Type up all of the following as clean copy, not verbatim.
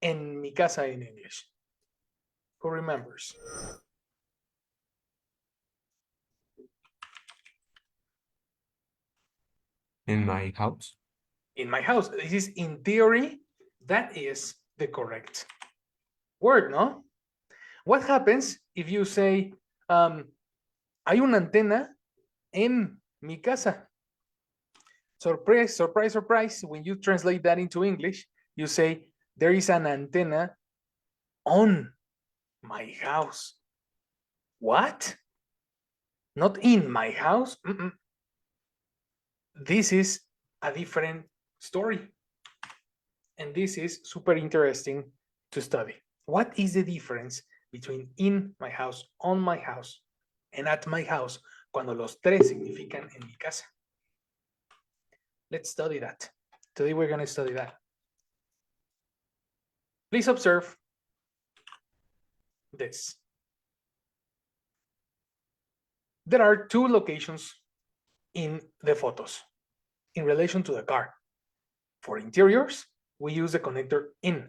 en mi casa in English? Who remembers? In my house. In my house. This is, in theory, that is the correct word, no? What happens if you say, hay una antena en mi casa? Surprise, surprise, surprise. When you translate that into English, you say, there is an antenna on my house. What? Not in my house? This is a different story. And this is super interesting to study. What is the difference between in my house, on my house, and at my house, cuando los tres significan en mi casa? Let's study that. Today we're going to study that. Please observe this. There are two locations in the photos in relation to the car. For interiors, we use the connector in.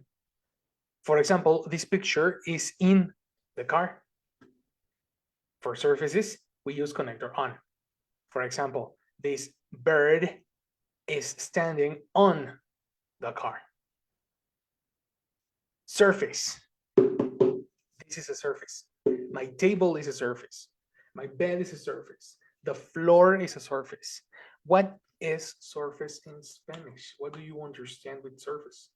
For example, this picture is in the car. For surfaces, we use connector on. For example, this bird is standing on the car. Surface. This is a surface. My table is a surface. My bed is a surface. The floor is a surface. What is surface in Spanish? What do you understand with surface?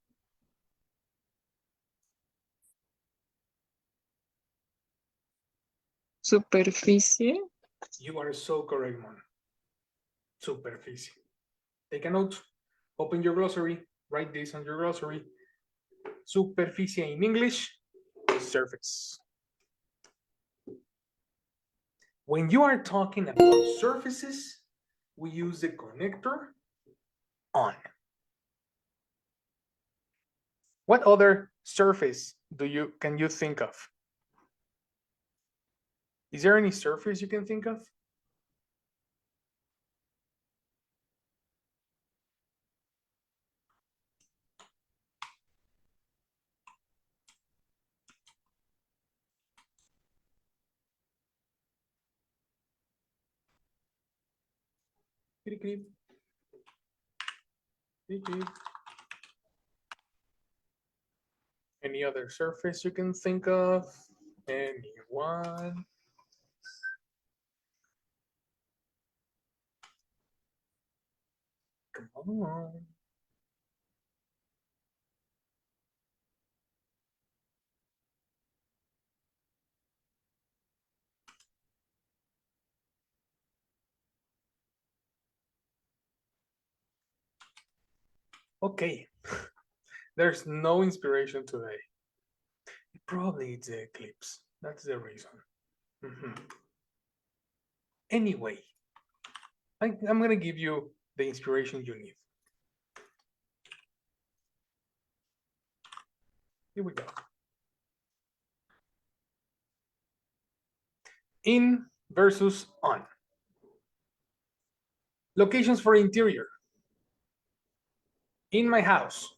Superficie. You are so correct, Mon. Superficie. Take a note. Open your glossary. Write this on your glossary. Superficie in English is surface. When you are talking about surfaces, we use the connector on. What other surface can you think of? Is there any surface you can think of? Any other surface you can think of? Anyone? Come on. Okay. There's no inspiration today. Probably it's the eclipse. That's the reason. Anyway, I'm going to give you the inspiration you need. Here we go. In versus on. Locations for interior. In my house.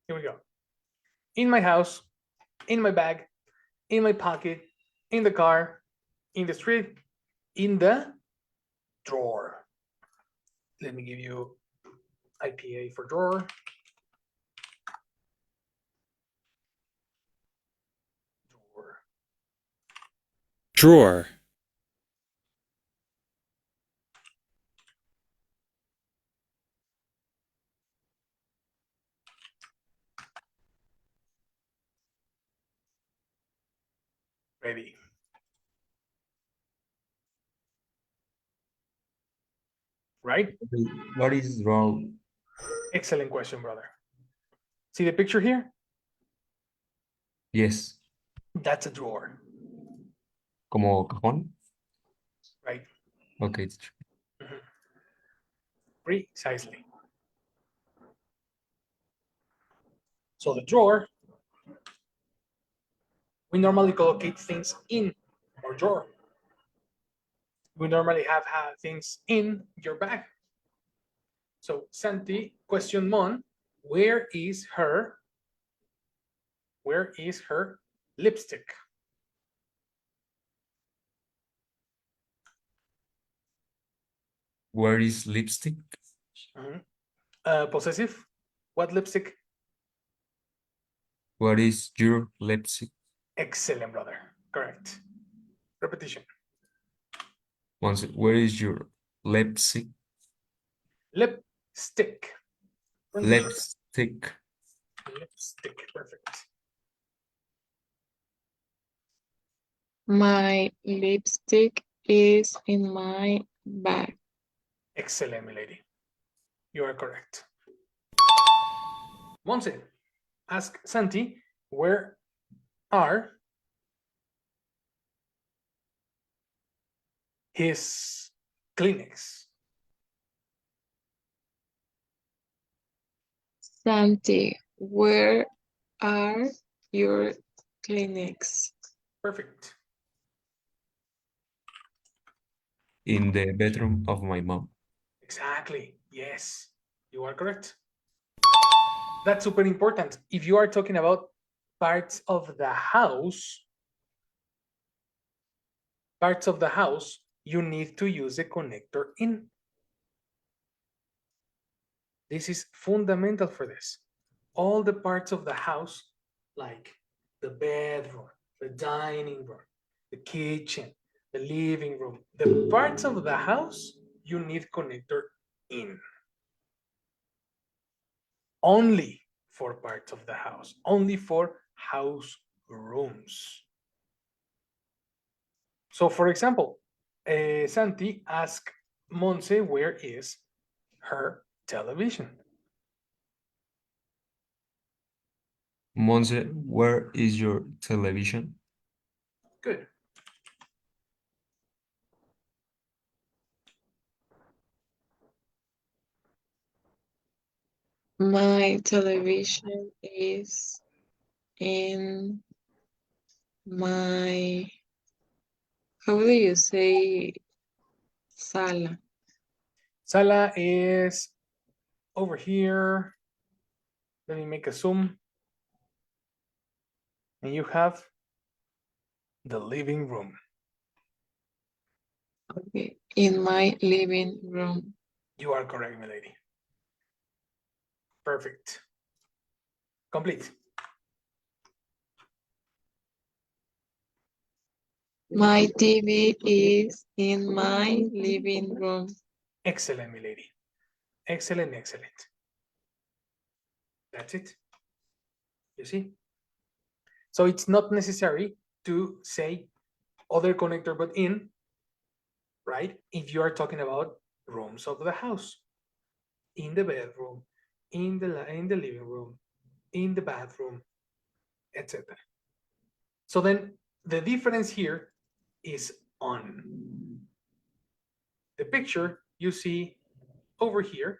Here we go. In my house, in my bag, in my pocket, in the car, in the street, in the drawer. Let me give you IPA for drawer. Drawer. Ready. Right? What is wrong? Excellent question, brother. See the picture here? Yes. That's a drawer. Como cajón? Right. Okay, it's true. Precisely. So the drawer We normally collocate things in our drawer. We normally have things in your bag. So Santi, question Mon, where is her lipstick? Where is lipstick? Possessive, what lipstick? Where is your lipstick? Excellent, brother. Correct. Repetition. Once, where is your lipstick? Lipstick. Lipstick. Lipstick. Perfect. My lipstick is in my bag. Excellent, my lady. You are correct. Monse, ask Santi, where are his Kleenex? Santi, where are your clinics? Perfect. In the bedroom of my mom. Exactly. Yes, you are correct. That's super important. If you are talking about parts of the house, you need to use the connector in. This is fundamental for this. All the parts of the house, like the bedroom, the dining room, the kitchen, the living room, the parts of the house, you need connector in. Only for parts of the house, only for house rooms. So for example, Santi asked Monse where is her television. Monse, where is your television? Good. My television is in my, how do you say sala? Sala is over here. Let me make a zoom. And you have the living room. Okay, in my living room. You are correct, my lady. Perfect. Complete. My TV is in my living room. Excellent, my lady. Excellent, excellent. That's it. You see? So it's not necessary to say other connector but in, right? If you are talking about rooms of the house, in the bedroom, in the living room, in the bathroom, etc. So then the difference here is on. The picture you see over here,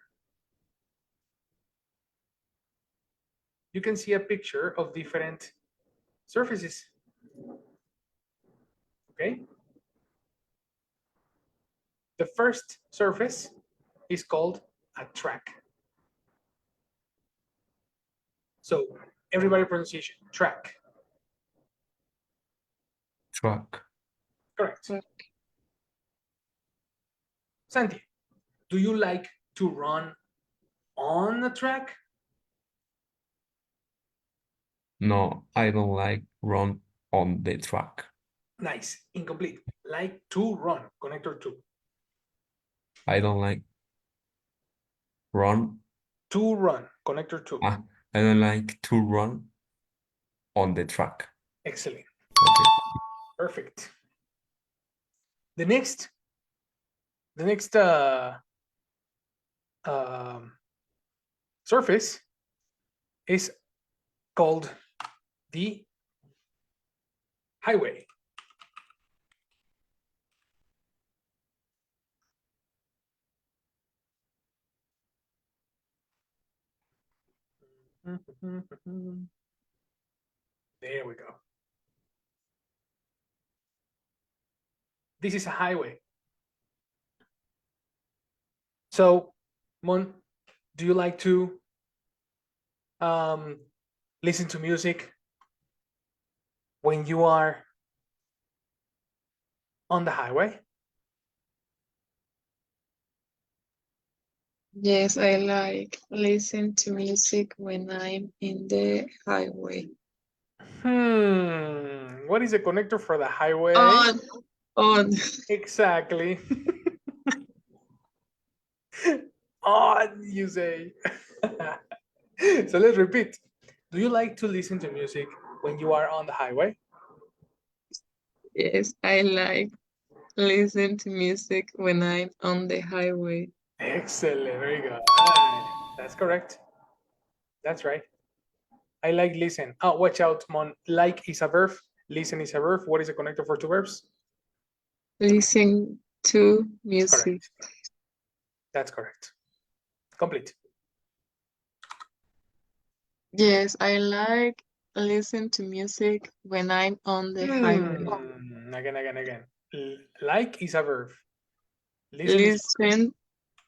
you can see a picture of different surfaces. Okay? The first surface is called a track. So everybody pronunciation, track. Truck. Correct. Truck. Santi, do you like to run on a track? No, I don't like run on the track. Nice, incomplete. Like to run, connector to. I don't like run. To run, connector to. I don't like to run on the track. Excellent. Okay. Perfect. The next surface is called the highway. There we go. This is a highway. So, Mon, do you like to listen to music when you are on the highway? Yes, I like listen to music when I'm in the highway. What is the connector for the highway? On. Exactly. On, you say. So let's repeat. Do you like to listen to music when you are on the highway? Yes, I like listen to music when I'm on the highway. Excellent. Very good. That's correct. That's right. I like listen. Oh, watch out, Mon. Like is a verb. Listen is a verb. What is the connector for two verbs? Listen to music. Correct. That's correct. Complete. Yes, I like listen to music when I'm on the highway. Again. Like is a verb. Listen is Listen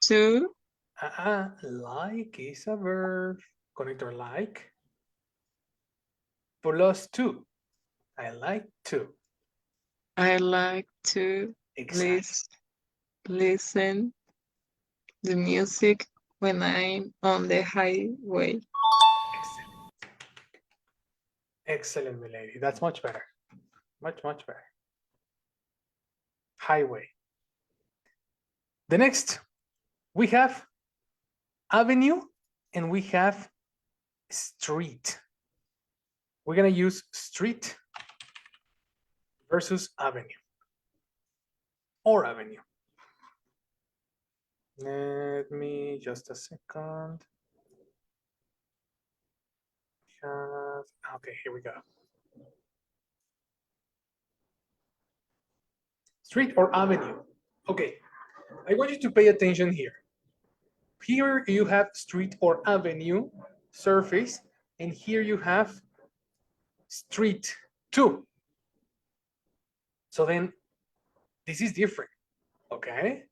to like is a verb. Connector like. Plus two. I like to. I like to Exactly. listen the music when I'm on the highway. Excellent. Excellent, my lady. That's much better. Much better. Highway. The next, we have avenue and we have street. We're going to use street versus avenue or avenue. Let me just a second. Okay, here we go. Street or avenue. Okay, I want you to pay attention here. Here you have street or avenue, surface, and here you have street too. So then this is different, okay?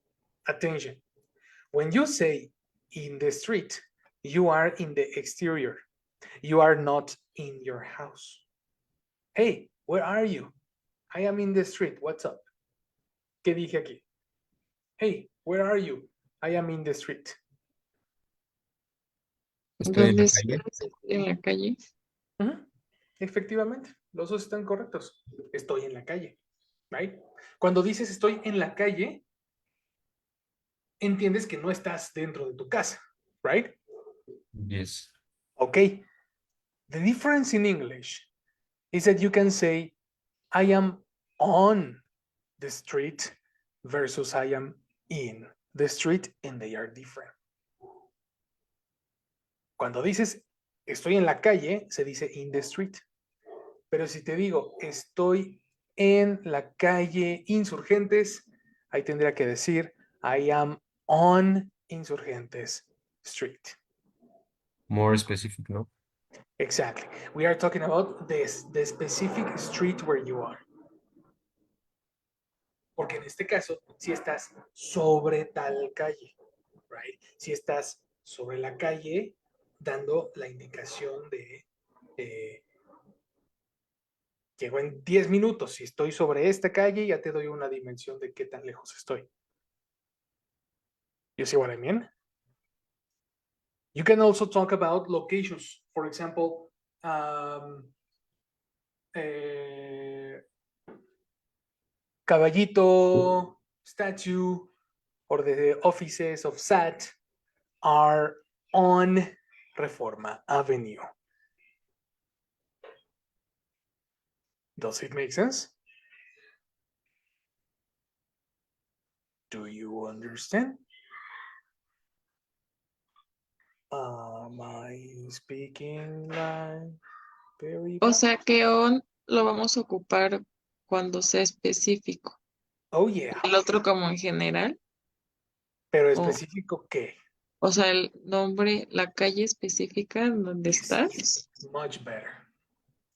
Attention. When you say in the street, you are in the exterior. You are not in your house. Hey, where are you? I am in the street. What's up? ¿Qué dije aquí? Hey, where are you? I am in the street. Estoy en ¿Dónde la calle. estás? ¿En la calle? Efectivamente, los dos están correctos. Estoy en la calle, right? Cuando dices estoy en la calle, entiendes que no estás dentro de tu casa, right? Yes. Okay. The difference in English is that you can say I am on the street versus I am in the street, and they are different. Cuando dices estoy en la calle, se dice in the street. Pero si te digo estoy en la calle Insurgentes, ahí tendría que decir I am on Insurgentes Street. More specific, no? Exactly. We are talking about the specific street where you are. Porque en este caso, si estás sobre tal calle, right? Si estás sobre la calle, dando la indicación de llego en 10 minutos. Si estoy sobre esta calle, ya te doy una dimensión de qué tan lejos estoy. You see what I mean? You can also talk about locations. For example, Caballito statue or the offices of SAT are on Reforma Avenue. Does it make sense? Do you understand? Am I speaking like very O bad? sea que on lo vamos a ocupar cuando sea específico. Oh, yeah. El otro como en general. Pero O, específico, ¿qué? o sea, el nombre, la calle específica en donde Yes, estás. much better.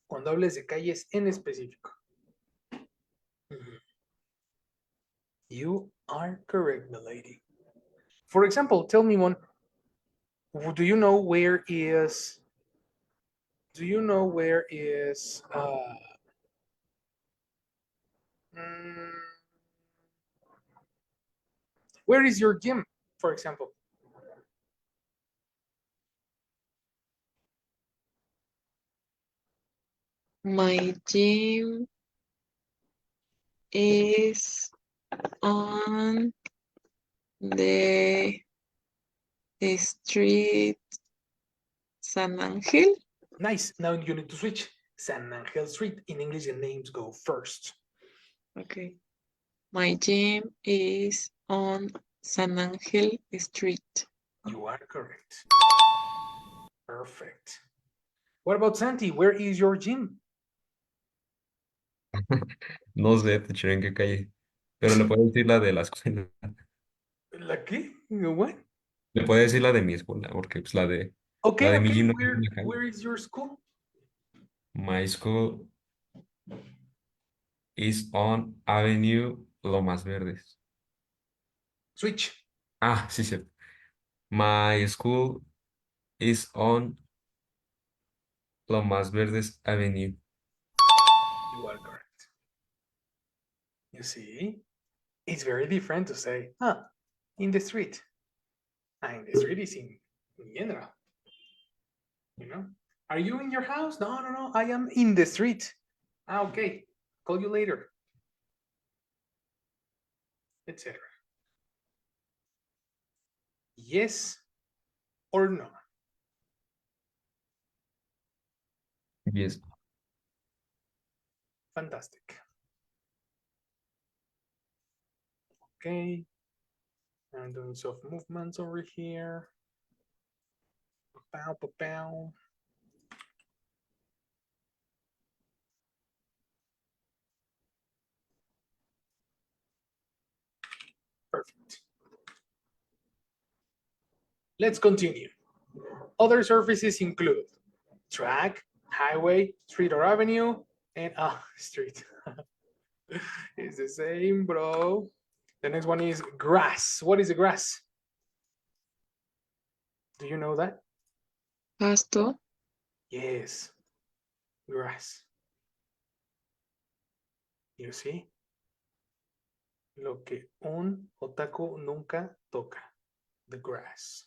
Cuando hables de calles en específico. You are correct, milady. For example, tell me one. Do you know where is? Do you know where is? Mm, where is your gym, for example? My gym is on the street San Ángel. Nice. Now you need to switch. San Angel Street. In English, the names go first. Okay. My gym is on San Ángel Street. You are correct. Perfect. What about Santi? Where is your gym? No sé, teacher, en qué calle. Pero le puedo decir la de la escuela. ¿La qué? What? Le puedo decir la de mi escuela, porque pues la Okay, de mi okay. gym no es en la calle. Where is your school? My school is on Avenue Lomas Verdes. Switch. Ah, sí, sí. My school is on Lomas Verdes Avenue. You are correct. You see, it's very different to say, in the street. In the street is in general. You know, are you in your house? No, no, no. I am in the street. Okay. Call you later. Etc. Yes or no? Yes. Fantastic. Okay. I'm doing soft movements over here. Pow, pow, pow. Perfect. Let's continue. Other surfaces include track, highway, street or avenue, and street. It's the same, bro. The next one is grass. What is the grass? Do you know that? Pasto. Yes, grass. You see? Lo que un otaku nunca toca, the grass.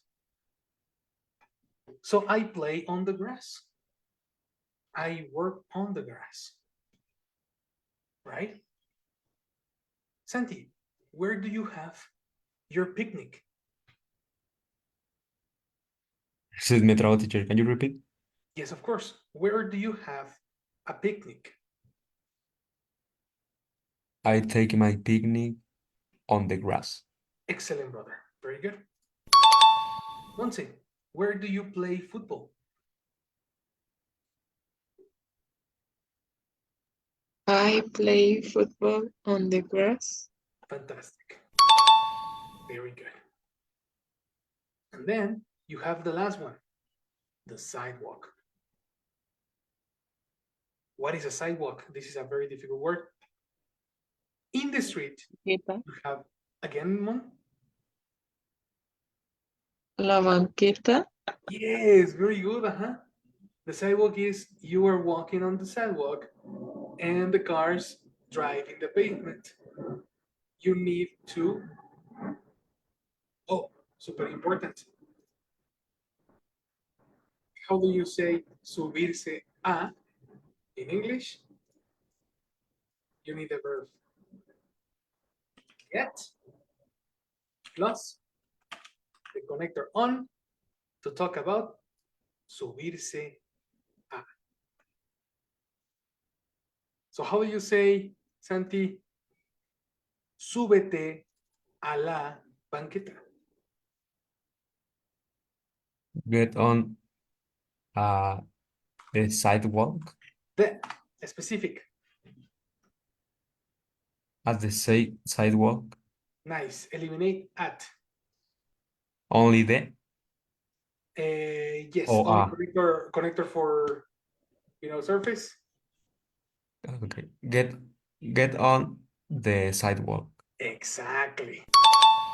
So I play on the grass. I work on the grass. Right? Santi, where do you have your picnic? Se me trabó, teacher. Can you repeat? Yes, of course. Where do you have a picnic? I take my picnic on the grass. Excellent, brother. Very good. Monse, where do you play football? I play football on the grass. Fantastic. Very good. And then you have the last one, the sidewalk. What is a sidewalk? This is a very difficult word. In the street, Banqueta. you have, again, Mon? La banqueta. Yes, very good. The sidewalk is you are walking on the sidewalk and the cars driving the pavement. You need to, super important. How do you say subirse a in English? You need a verb. Get plus the connector on to talk about subirse a. So how do you say, Santi, súbete a la banqueta? Get on the sidewalk. The specific. At the sidewalk. Nice. Eliminate at. Only the. Yes, Oh, only connector for surface. Okay. Get on the sidewalk. Exactly.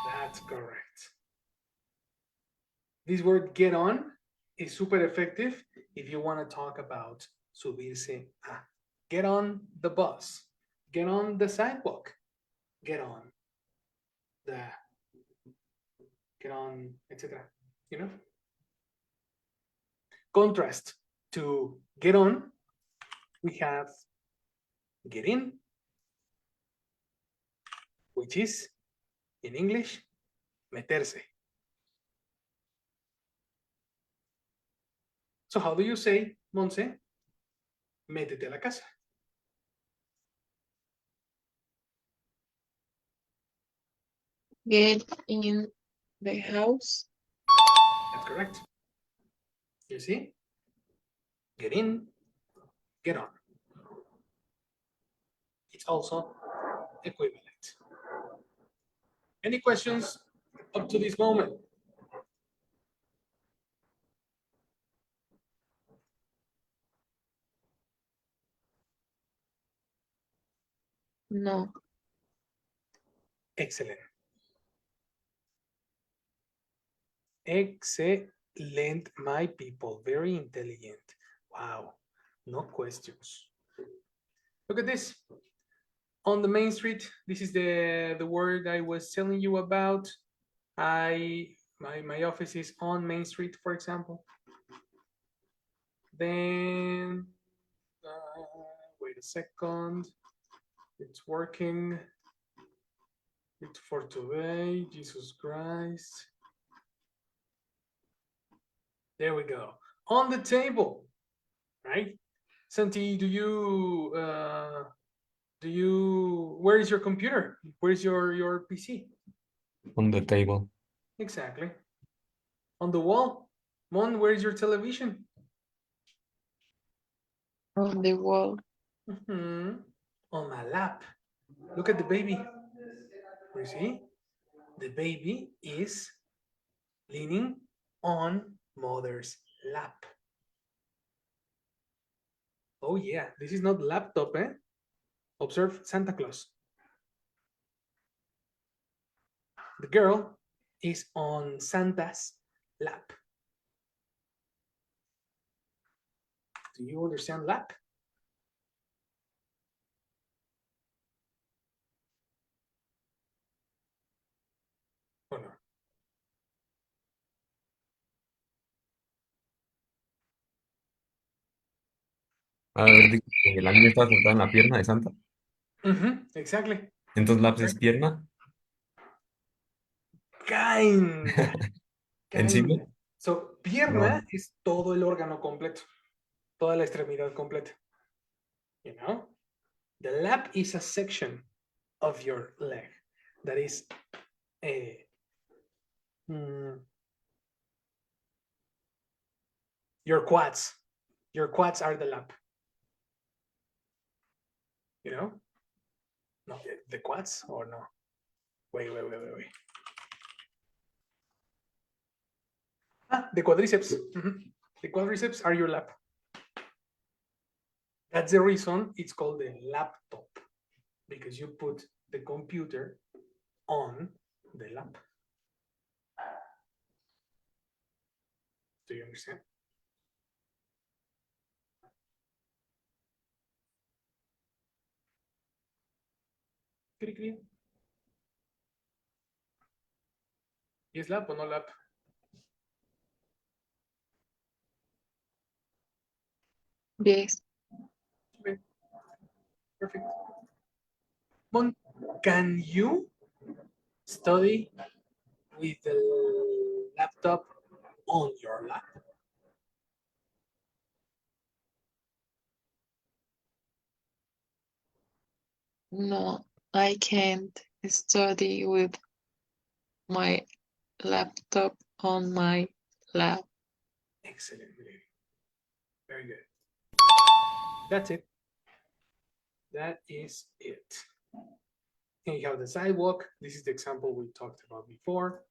That's correct. This word get on is super effective if you want to talk about subirse a. Get on the bus. Get on the sidewalk. Get on the, get on, etc. You know? Contrast to get on, we have get in, which is in English, meterse. So how do you say, Monse? Métete a la casa. Get in the house. That's correct. You see? Get in, get on. It's also equivalent. Any questions up to this moment? No. Excellent. Excellent, my people. Very intelligent. Wow. No questions. Look at this. On the main street, this is the word I was telling you about. My office is on Main Street, for example. Then wait a second. It's working. It's for today. Jesus Christ. There we go. On the table, right? Santi, where is your computer? Where's your PC? On the table. Exactly. On the wall. Mon, where's your television? On the wall. On my lap. Look at the baby. You see? The baby is leaning on mother's lap. Oh yeah, this is not laptop, eh? Observe Santa Claus. The girl is on Santa's lap. Do you understand lap? Or no? A ver, digo que la niña está sentada en la pierna de Santa. Exactly. Entonces, laps es pierna. Kinda. Encima. Kinda. So, pierna No. es todo el órgano completo, toda la extremidad completa. You know? The lap is a section of your leg that is your quads. Your quads are the lap. You know? No, the quads or no? Wait. The quadriceps. The quadriceps are your lap. That's the reason it's called the laptop, because you put the computer on the lap. Do you understand? ¿Es lap o no lap? Yes. Okay. Perfect. Mon, can you study with the laptop on your lap? No, I can't study with my laptop on my lap. Excellent. Very good. That's it. That is it. And you have the sidewalk. This is the example we talked about before.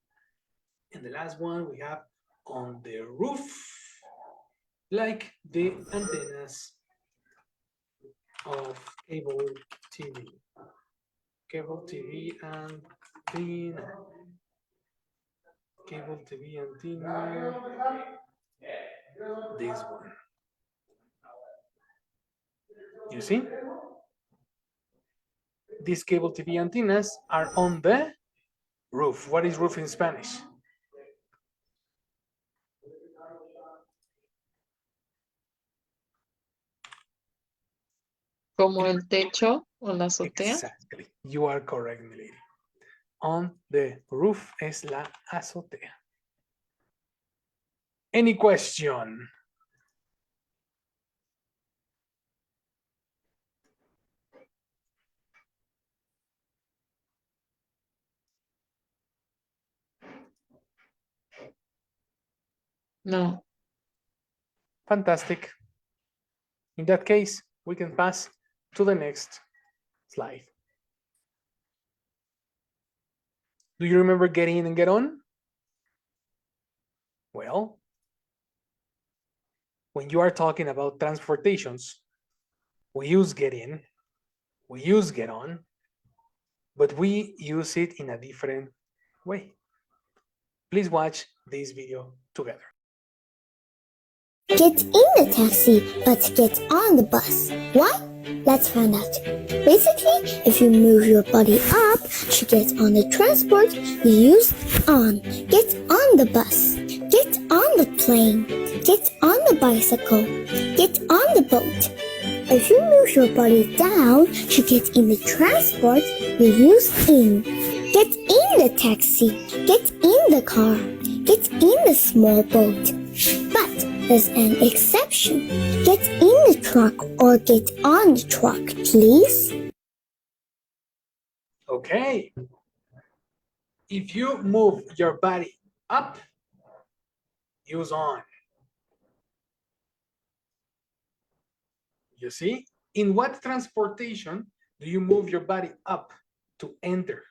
And the last one we have on the roof, like the antennas of cable TV. Cable TV antenna. Cable TV antenna. This one. You see? These cable TV antennas are on the roof. What is roof in Spanish? Como el techo o la azotea. Exactly. You are correct, my lady. On the roof es la azotea. Any question? No. Fantastic. In that case, we can pass to the next slide. Do you remember get in and get on? Well, when you are talking about transportations, we use get in, we use get on, but we use it in a different way. Please watch this video together. Get in the taxi, but get on the bus. Why? Let's find out. Basically, if you move your body up to get on the transport, you use on. Get on the bus. Get on the plane. Get on the bicycle. Get on the boat. If you move your body down to get in the transport, you use in. Get in the taxi. Get in the car. Get in the small boat. But there's an exception. Get in the truck or get on the truck, please. Okay. If you move your body up, use on. You see? In what transportation do you move your body up to enter?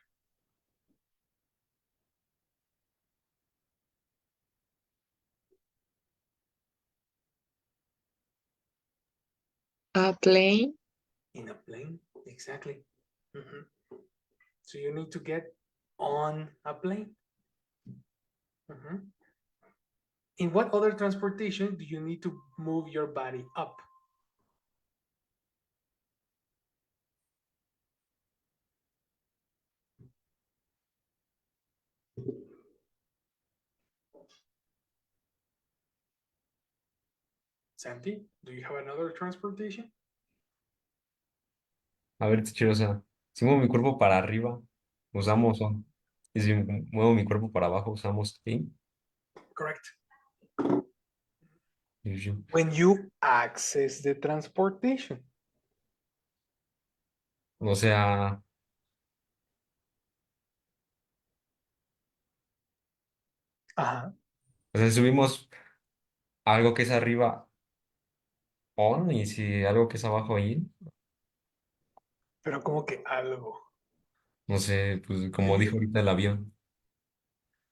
A plane. In a plane, exactly. Mhm. So you need to get on a plane. Mhm. In what other transportation do you need to move your body up? Santi, do you have another transportation? A ver, teacher, o sea, si muevo mi cuerpo para arriba, usamos on. Y si muevo mi cuerpo para abajo, usamos in. Correct. You- When you access the transportation. O sea, Ajá. si subimos algo que es arriba, on, y si algo que es abajo, in. Pero como que algo. No sé, pues como dijo ahorita el avión.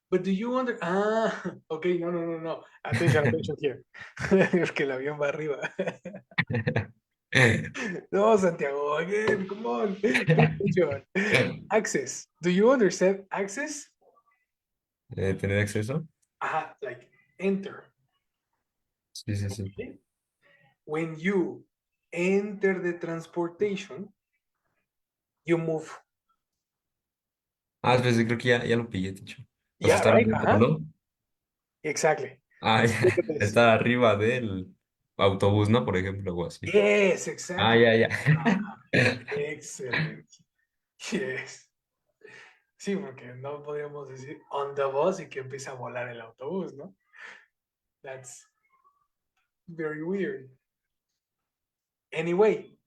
But do you okay, no. Attention here. Porque el avión va arriba. No, Santiago, again, come on. Pay attention. Access. Do you understand access? ¿Tener acceso? Like enter. Sí, sí, sí. Okay? When you enter the transportation, you move. Pues creo que ya lo pillé, teacher. O sea, Yeah, estar right? adentro, ¿no? Exactly. Ya. Look at this. Estar arriba del autobús, ¿no? Por ejemplo, o así. Yes, exactly. Ya. Excellent. Yes. Sí, porque no podríamos decir on the bus y que empieza a volar el autobús, ¿no? That's very weird. Anyway,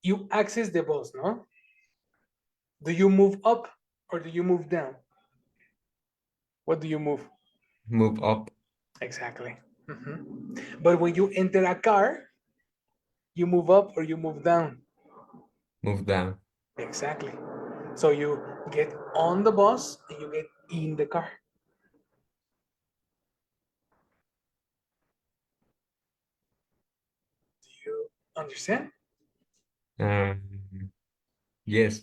you access the bus, no? Do you move up or do you move down? What do you move? Move up, Exactly. But when you enter a car, you move up or you move down? move down. Exactly. So you get on the bus and you get in the car. Do you understand? Um, Yes.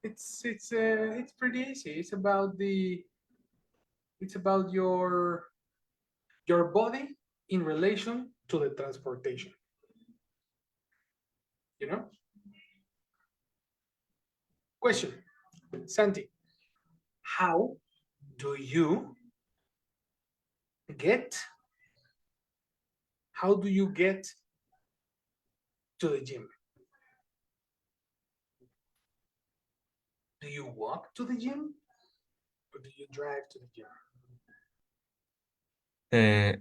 It's pretty easy. It's about your body in relation to the transportation. You know? Question, Santi, how do you get how do you get to the gym? Do you walk to the gym or do you drive to the gym?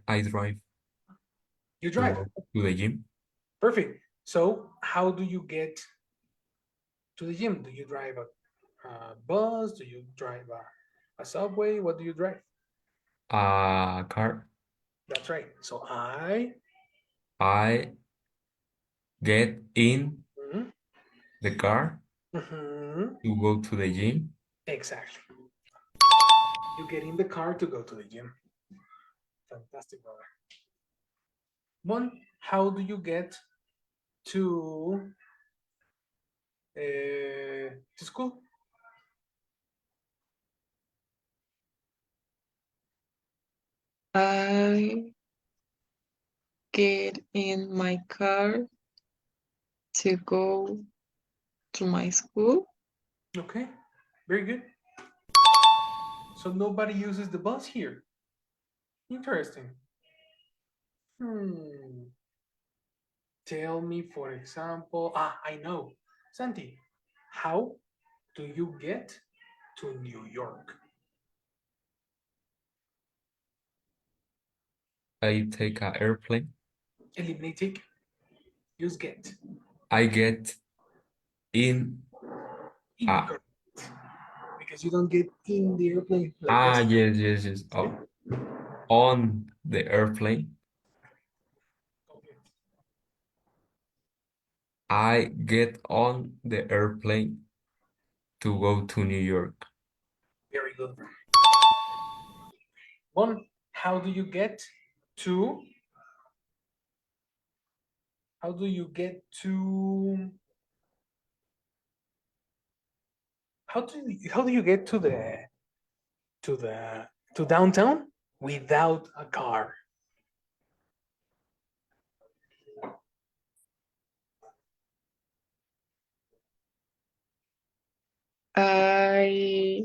I drive You drive. to the gym. Perfect. So how do you get to the gym? Do you drive a bus? Do you drive a subway? What do you drive? A car. That's right. So I get in Mhm, the car mhm, to go to the gym. exactly. You get in the car to go to the gym. Fantastic, brother. Mon, how do you get to school? I get in my car to go to my school. Okay, very good. So nobody uses the bus here. Interesting. Hmm. Tell me, for example, I know. Santi, how do you get to New York? I take an airplane. Eliminate take. Use get. I get in. Incorrect. Because you don't get in the airplane like this. Yes. Oh, on the airplane. I get on the airplane to go to New York. Very good. One, how do you get to how do you get to how do you get to to downtown without a car? I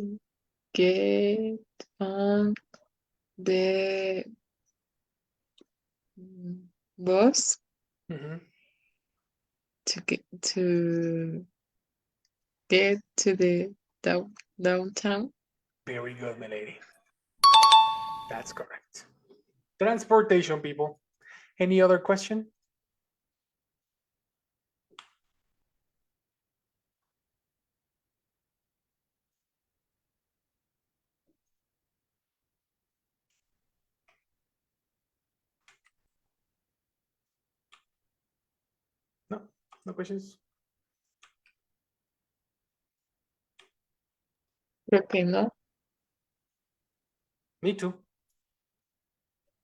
get on the bus Mhm. to the downtown. Very good, my lady. That's correct. Transportation, people. Any other question? No, no questions. Creo que no. Me too.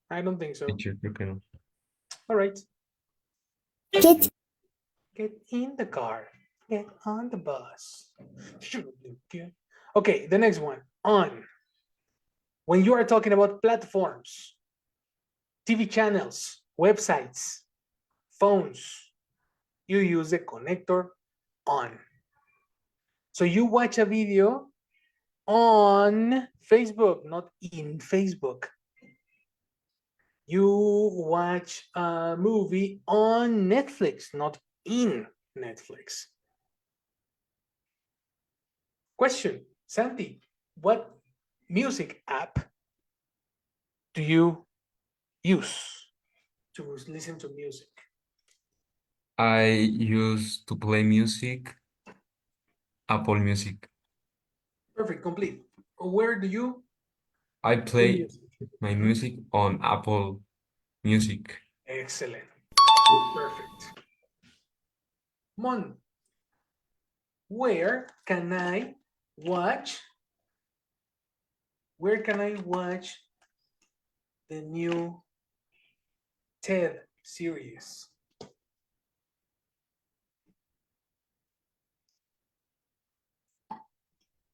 I don't think so. Teacher, creo que no. All right. Get Get in the car. Get on the bus. Okay, the next one. On. When you are talking about platforms, TV channels, websites, phones, you use the connector on. So you watch a video on Facebook, not in Facebook. You watch a movie on Netflix, not in Netflix. Question, Santi, what music app do you use to listen to music? I used to play music, Apple Music. Perfect, complete. Where do you I play play music? my music on Apple Music. Excellent. Perfect. Mon, where can I watch? Where can I watch the new TED series?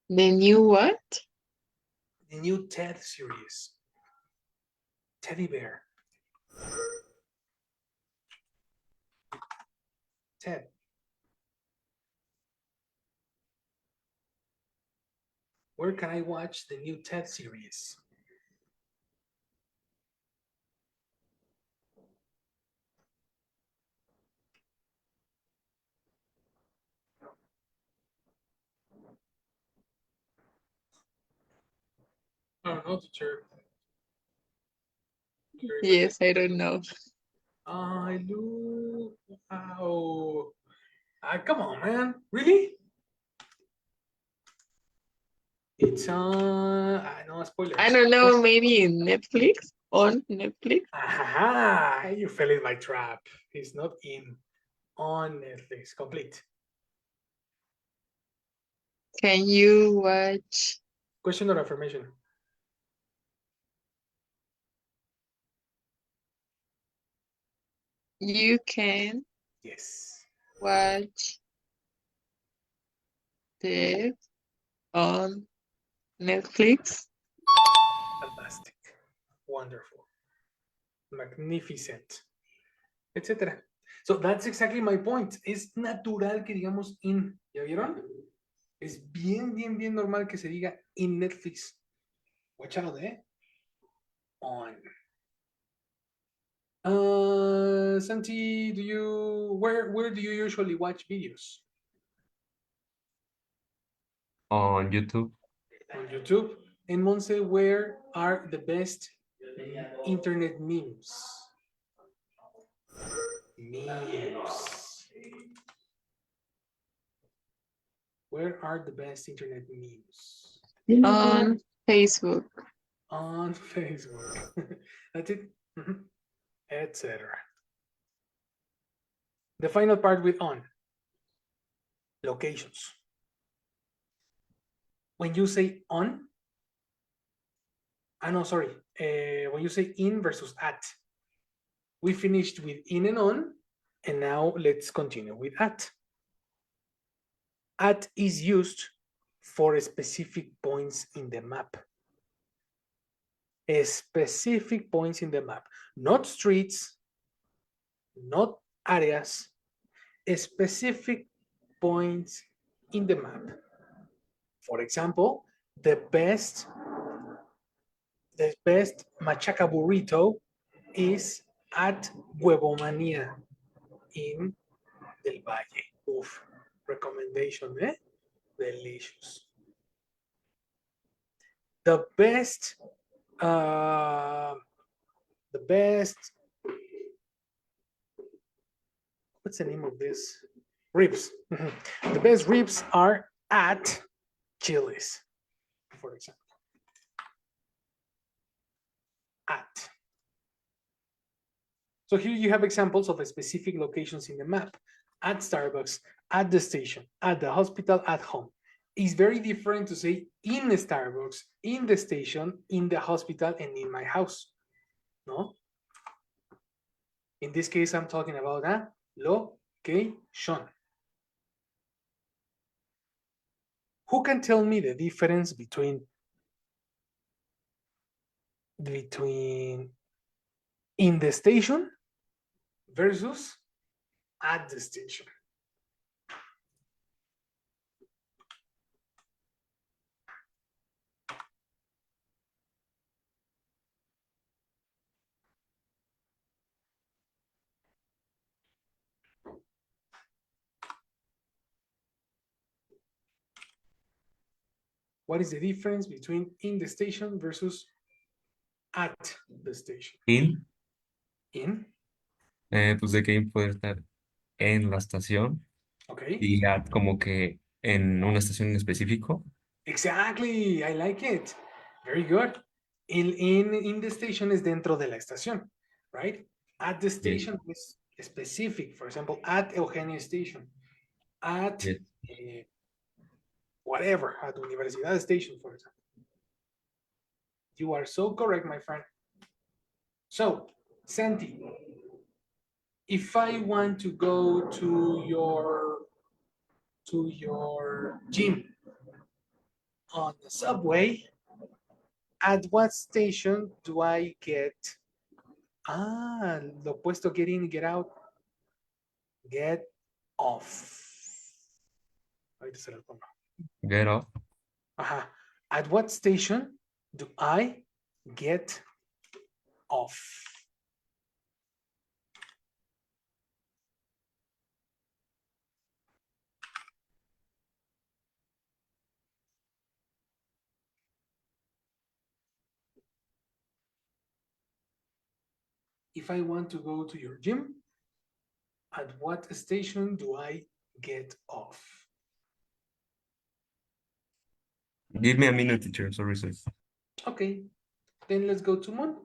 The new what? The new TED series. Teddy bear. Ted. Where can I watch the new TED series? Oh, no, teacher. Yes, I don't know. I do. Wow. Come on, man. Really? It's no spoilers. I don't know, maybe in Netflix? On Netflix? Aha, you fell in my trap. It's not on Netflix. Complete. Can you watch? Question or affirmation? You can Yes. watch the on Netflix. Fantastic. Wonderful. Magnificent. Etcétera. So that's exactly my point. Es natural que digamos in. ¿Ya vieron? Es bien, bien, bien normal que se diga in Netflix. Watch out, eh? On. Santi, where do you usually watch videos? On YouTube. On YouTube. And Monse, where are the best internet memes? Memes. Where are the best internet memes? On Facebook. On Facebook. That's it. Etc. The final part with on. Locations. When you say on, no, sorry. When you say in versus at, we finished with in and on, and now let's continue with at. At is used for specific points in the map. Specific points in the map, not streets, not areas, specific points in the map. For example, the best machaca burrito is at Huevomania in Del Valle. Oof, recommendation, eh? Delicious. The best, what's the name of this? Ribs. The best ribs are at Chili's, for example. At. So here you have examples of specific locations in the map. At Starbucks, at the station, at the hospital, at home. It's very different to say in Starbucks, in the station, in the hospital, and in my house. No? In this case, I'm talking about a location. Who can tell me the difference between in the station versus at the station? What is the difference between in the station versus at the station? In. In, Pues de que in puede estar en la estación okay. y at como que en una estación en específico. Exactly, I like it. Very good. In the station is dentro de la estación, right? At the station is specific. For example, at Eugenio Station, at Yes. whatever, at Universidad Station, for example. You are so correct, my friend. So, Santi, if I want to go to your gym, on the subway, at what station do I get? Lo opuesto, get in, get out. Get off. Ahorita se lo pongo. Get off. Ajá. At what station do I get off? If I want to go to your gym, at what station do I get off? Give me a minute, teacher. Sorry, sorry. Okay, then let's go to Mon.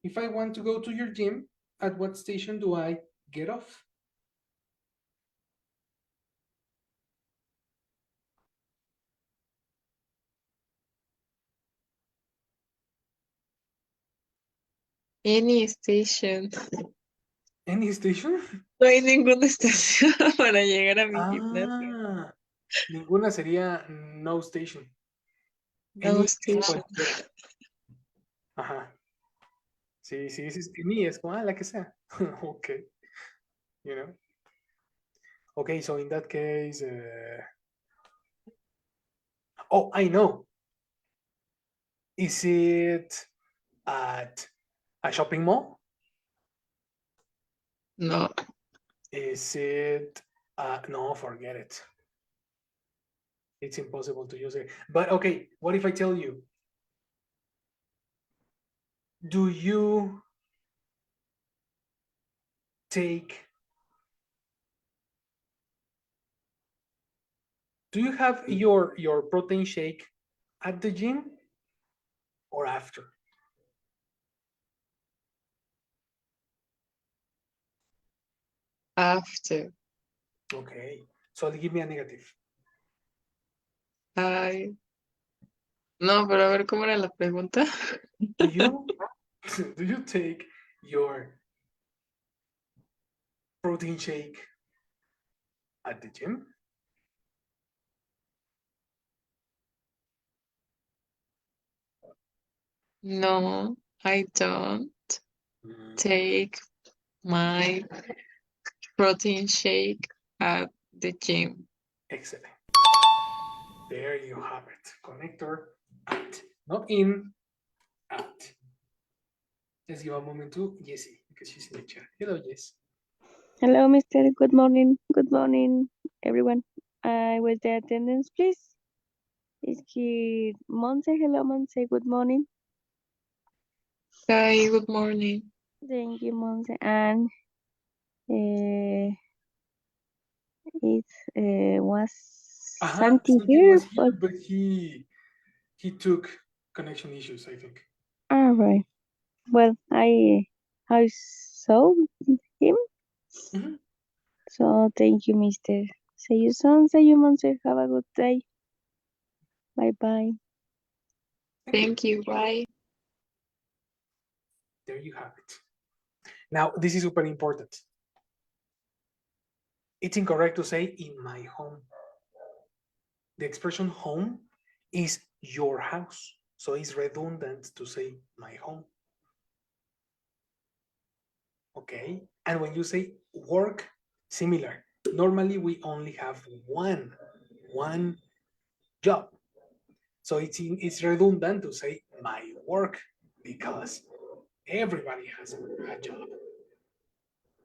If I want to go to your gym, at what station do I get off? Any station. Any station? No hay ninguna estación para llegar a mi gimnasio. Ah, ninguna sería no station. No Any station. cualquiera. Ajá. Sí, sí, sí, any es como, la que sea. Okay. You know. Okay, so in that case, oh, I know. Is it at a shopping mall? No. Is it, no, forget it. It's impossible to use it. But okay, what if I tell you, do you take, do you have your protein shake at the gym or after? After. Okay, so give me a negative. Ay. No, pero a ver cómo era la pregunta. Do you do you take your protein shake at the gym? No, I don't take my protein shake at the gym. Excellent. There you have it. Connector at, not in, at. Let's give a moment to Jessie because she's in the chat. Hello, Jess. Hello, Mr. Good morning. Good morning, everyone. I was the attendance, please. Is here Monse? Hello, Monse. Good morning. Hi, good morning. Thank you, Monse. And it was Santi Santi here, was but here, but he took connection issues, I think. all right. Well, I saw him. Mhm. So thank you, Mr. See you soon. See you, Monse. Have a good day. Bye bye. Thank you. Bye. There you have it. Now, this is super important. It's incorrect to say in my home. The expression home is your house. So it's redundant to say my home. Okay. And when you say work, similar. Normally we only have one job. So it's redundant to say my work because everybody has a job.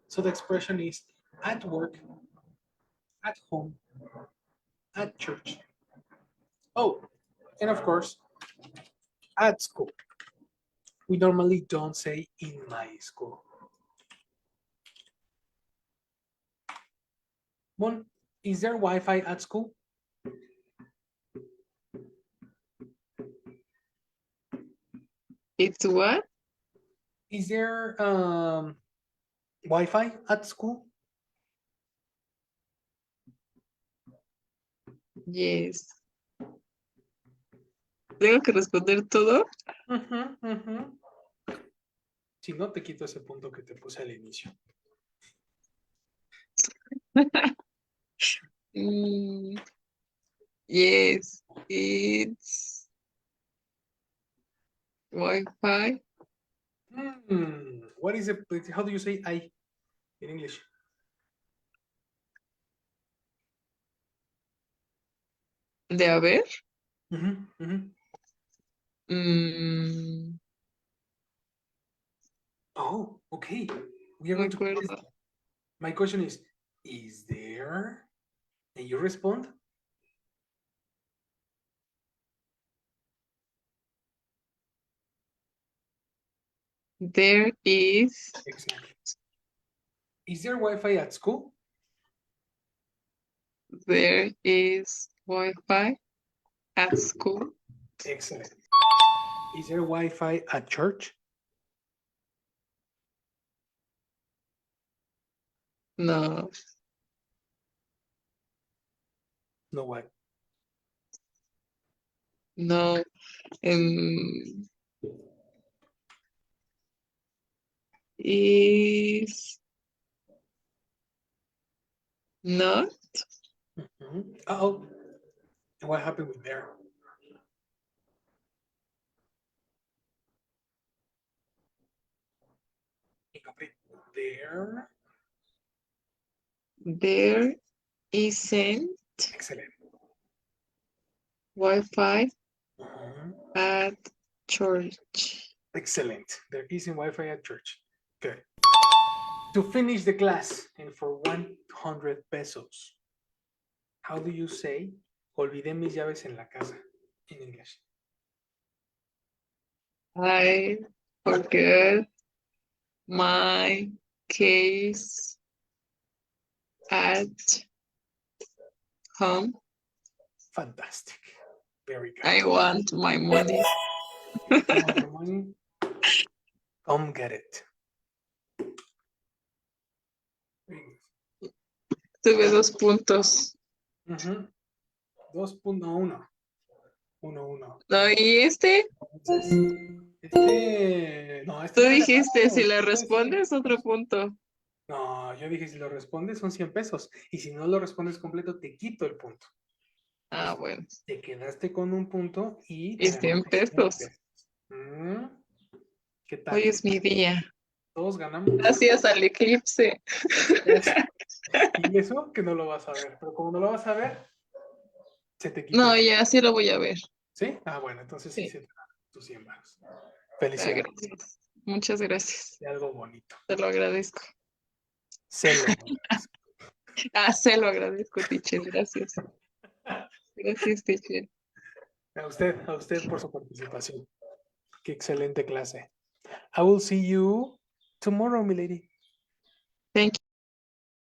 So the expression is at work, at home, at church. Oh, and of course, at school. We normally don't say in my school. Mon, is there Wi-Fi at school? It's what? Is there Wi-Fi at school? Yes. ¿Tengo que responder todo? Si no, te quito ese punto que te puse al inicio. Yes. It's Wi-Fi. What is it? How do you say I in English? De haber. Mhm, mhm. Mm, Oh, okay. We are me going to test acuerdo. that. My question is there? And you respond? There is. Exactly. Is there Wi-Fi at school? There is Wi-Fi at school. Excellent. Is there Wi-Fi at church? No. No way. No. Um, is not. Uh-oh. And what happened with there? Incomplete. There. There isn't Excellent. Wi-Fi Mhm. at church. Excellent. There isn't Wi-Fi at church. Good. To finish the class and for 100 pesos, how do you say, olvidé mis llaves en la casa in English? I forget my case at home. Fantastic. Very good. I want my money. You want your money? Come get it. Very good. Tuve 2 puntos. Ujú. 2.1. 1-1. No, y Entonces, no, tú está dijiste, ganado. si le Tú puedes ser- respondes, otro punto. No, yo dije, si lo respondes son 100 pesos. Y si no lo respondes completo, te quito el punto. Ah, bueno. Te quedaste con un punto y Y te 100 ganaste 100 pesos. pesos. Mm, ¿Qué tal? Hoy es mi día. Todos ganamos. Gracias al eclipse. Y eso que no lo vas a ver. Pero como no lo vas a ver, se te quita. No, ya sí lo voy a ver. ¿Sí? Ah, bueno, entonces sí Sí. se te dan tus 100 baros. Ah, Felicidades. gracias. Muchas gracias. De algo bonito. Te lo agradezco. Se lo agradezco. Ah, se lo agradezco, teacher. Gracias. Gracias, teacher. A usted por su participación. Qué excelente clase. I will see you tomorrow, my lady. Thank you.